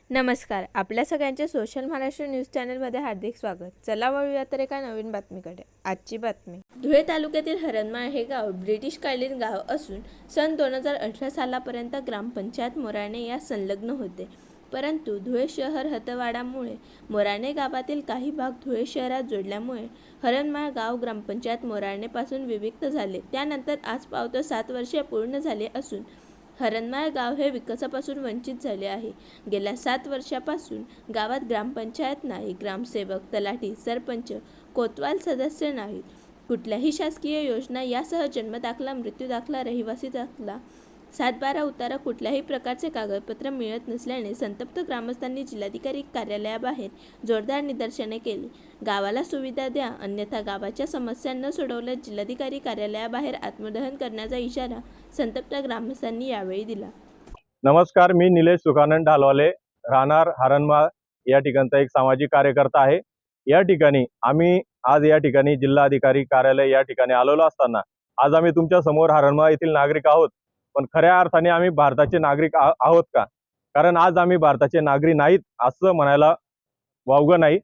नमस्कार. आपल्या सगळ्यांचे सोशल महाराष्ट्र न्यूज चॅनलमध्ये हार्दिक स्वागत. चला वळूया तर एका नवीन बातमीकडे. आजची बातमी. धुळे तालुक्यातील हरणमाळ हे गाव ब्रिटिशकालीन गाव असून सन 2018 सालापर्यंत ग्रामपंचायत मोराणे या संलग्न होते. परंतु धुळे शहर हद्दवाढामुळे मोराणे गावातील काही भाग धुळे शहरात जोडल्यामुळे हरणमाळ गाव ग्रामपंचायत मोराणेपासून विभक्त झाले. त्यानंतर आज पावतो 7 वर्षे पूर्ण झाले असून हरणमाळ गाव हे विकासापासून वंचित झाले आहे. गेल्या 7 वर्षापासून गावात ग्रामपंचायत नाही, ग्रामसेवक, तलाठी, सरपंच, कोतवाल सदस्य नाहीत. कुठल्याही शासकीय योजना यासह जन्मदाखला, मृत्यूदाखला, रहिवासी दाखला, 7/12 उतारा कुठल्याही प्रकारचे कागदपत्र मिळत नसल्याने संतप्त ग्रामस्थांनी जिल्हाधिकारी कार्यालयाबाहेर जोरदार निदर्शने केली. गावाला सुविधा द्या, अन्यथा गावाच्या समस्या न सोडवल्यास जिल्हाधिकारी कार्यालयाबाहेर आत्मदहन करण्याचा इशारा संतप्त ग्रामस्थांनी यावेळी दिला. नमस्कार, मी निलेश सुखानंद ढालवाले, राहणार हरणमाळ या ठिकाणचा एक सामाजिक कार्यकर्ता आहे. या ठिकाणी आम्ही आज या ठिकाणी जिल्हाधिकारी कार्यालय या ठिकाणी आलेलो असताना आज आम्ही तुमच्या समोर हरणमाळ येथील नागरिक आहोत. पण खऱ्या अर्थाने आम्ही भारताचे नागरिक आहोत का? कारण आज आम्ही भारताचे नागरिक नाहीत असं म्हणायला वावगं नाही.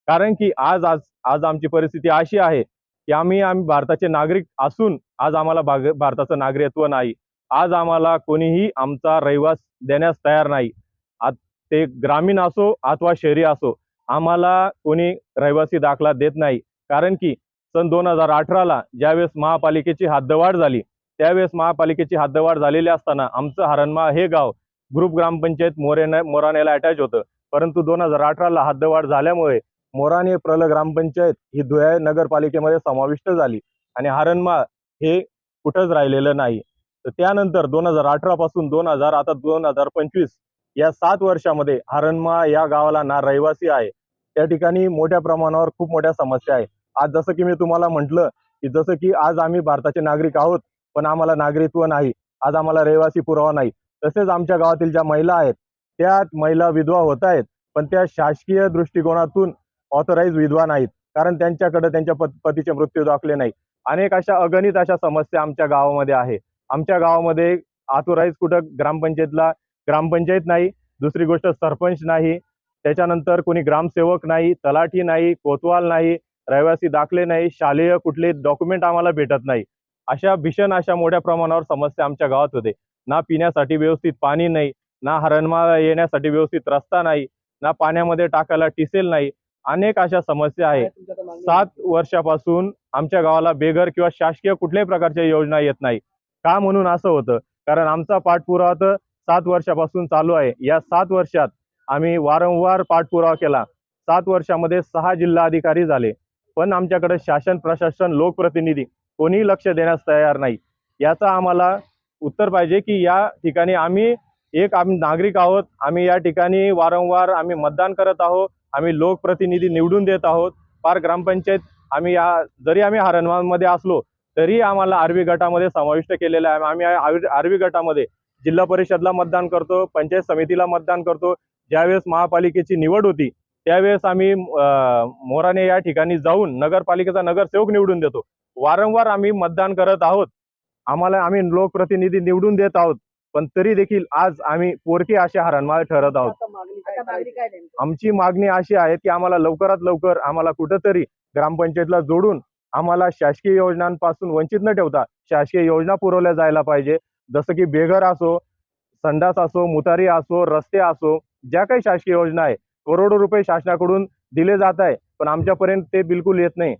कारण की आज आज आज आमची परिस्थिती अशी आहे की आम्ही भारताचे नागरिक असून आज आम्हाला भारताचं नागरिकत्व नाही. आज आम्हाला कोणीही आमचा रहिवास देण्यास तयार नाही. ते ग्रामीण असो अथवा शहरी असो, आम्हाला कोणी रहिवासी दाखला देत नाही. कारण की सन 2018ला ज्यावेळेस महापालिकेची हद्दवाढ झाली, त्यावेळेस महापालिकेची हद्दवाढ झालेली असताना आमचं हरणमाळ हे गाव ग्रुप ग्रामपंचायत मोराणेला अटॅच होतं. परंतु 2018ला हद्दवाढ झाल्यामुळे मोराणे प्रल ग्रामपंचायत ही धुळे नगरपालिकेमध्ये समाविष्ट झाली आणि हरणमाळ हे कुठंच राहिलेलं नाही. तर त्यानंतर 2018 पासून 2025 या 7 वर्षामध्ये हरणमाळ या गावाला ना रहिवासी आहे. त्या ठिकाणी मोठ्या प्रमाणावर खूप मोठ्या समस्या आहे. आज जसं की मी तुम्हाला म्हटलं की जसं की आज आम्ही भारताचे नागरिक आहोत, पण आम्हाला नागरिकत्व नाही. आज आम्हाला रहिवासी पुरावा नाही. तसेच आमच्या गावातील ज्या महिला आहेत, त्या महिला विधवा होत आहेत, पण त्या शासकीय दृष्टिकोनातून ऑथराईज विधवा नाहीत. कारण त्यांच्याकडे त्यांच्या पतीचे मृत्यू दाखले नाही. अनेक अशा अगणित अशा समस्या आमच्या गावामध्ये आहे. आमच्या गावामध्ये ऑथराईज कुठं ग्रामपंचायत नाही, दुसरी गोष्ट सरपंच नाही, त्याच्यानंतर कोणी ग्रामसेवक नाही, तलाठी नाही, कोतवाल नाही, रहिवासी दाखले नाही, शालेय कुठले डॉक्युमेंट आम्हाला भेटत नाही. अशा भीषण अशा मोठ्या प्रमाणावर समस्या आमच्या गावात होते. ना पिण्यासाठी व्यवस्थित पाणी नाही, ना हरणमाळ येण्यासाठी व्यवस्थित रस्ता नाही, ना पाण्यामध्ये टाकायला टिसेल नाही. अनेक अशा समस्या आहे. 7 वर्षापासून आमच्या गावाला बेघर किंवा शासकीय कुठल्याही प्रकारच्या योजना येत नाही. का म्हणून असं होतं? कारण आमचा पाठपुरावा तर 7 वर्षापासून चालू आहे. या 7 वर्षात आम्ही वारंवार पाठपुरावा केला. 7 वर्षामध्ये 6 जिल्हाधिकारी झाले, पण आमच्याकडे शासन, प्रशासन, लोकप्रतिनिधी कोणीही लक्ष देण्यास तयार नाही. याचा आम्हाला उत्तर पाहिजे की या ठिकाणी आम्ही नागरिक आहोत. आम्ही या ठिकाणी वारंवार आम्ही मतदान करत आहोत. आम्ही लोकप्रतिनिधी निवडून देत आहोत. पार ग्रामपंचायत जरी आम्ही हरणमाळमध्ये असलो तरी आम्हाला आरवी गटामध्ये समाविष्ट केलेलं आहे. आम्ही आरवी गटामध्ये जिल्हा परिषदला मतदान करतो, पंचायत समितीला मतदान करतो. ज्यावेळेस महापालिकेची निवड होती त्यावेळेस आम्ही मोराणे या ठिकाणी जाऊन नगरपालिकेचा नगरसेवक निवडून देतो. वारंवार आम्ही मतदान करत आहोत. आम्ही लोकप्रतिनिधी निवडून देत आहोत, पण तरी देखील आज आम्ही पोरके असे हरणमाळ ठरत आहोत. आमची मागणी अशी आहे की आम्हाला लवकरात लवकर आम्हाला कुठंतरी ग्रामपंचायतला जोडून आम्हाला शासकीय योजनांपासून वंचित न ठेवता शासकीय योजना पुरवल्या जायला पाहिजे. जसं की बेघर असो, संडास असो, मुतारी असो, रस्ते असो, ज्या काही शासकीय योजना आहे, करोडो रुपये शासनाकडून दिले जात आहे, पण आमच्यापर्यंत ते बिलकुल येत नाही.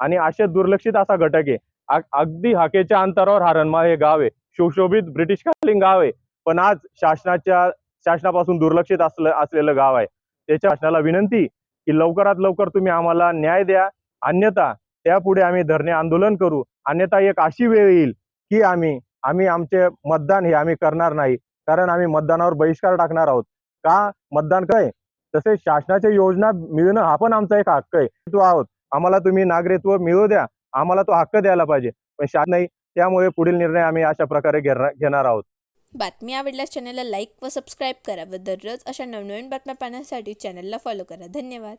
आणि असे दुर्लक्षित असा घटक आहे. अगदी हाकेच्या अंतरावर हरणमाळ हे गाव आहे. सुशोभित ब्रिटिशकालीन गाव आहे, पण आज शासनापासून दुर्लक्षित असलेलं गाव आहे. त्याच्या शासनाला विनंती की लवकरात लवकर तुम्ही आम्हाला न्याय द्या, अन्यथा त्यापुढे आम्ही धरणे आंदोलन करू. अन्यथा एक अशी वेळ येईल की आम्ही आमचे मतदान हे आम्ही करणार नाही. कारण आम्ही मतदानावर बहिष्कार टाकणार आहोत. का? मतदान काय? तसेच शासनाच्या योजना मिळणं हा पण आमचा एक हक्क आहे. तो आहोत, आम्हाला तुम्ही नागरिकत्व मिळू द्या, आम्हाला तो हक्क द्यायला पाहिजे, पण शासन नाही. त्यामुळे पुढील निर्णय आम्ही अशा प्रकारे घेणार आहोत. बातमी आवडल्यास चॅनलला लाईक व सबस्क्राईब करा व दररोज अशा नवनवीन बातम्या पाहण्यासाठी चॅनलला फॉलो करा. धन्यवाद.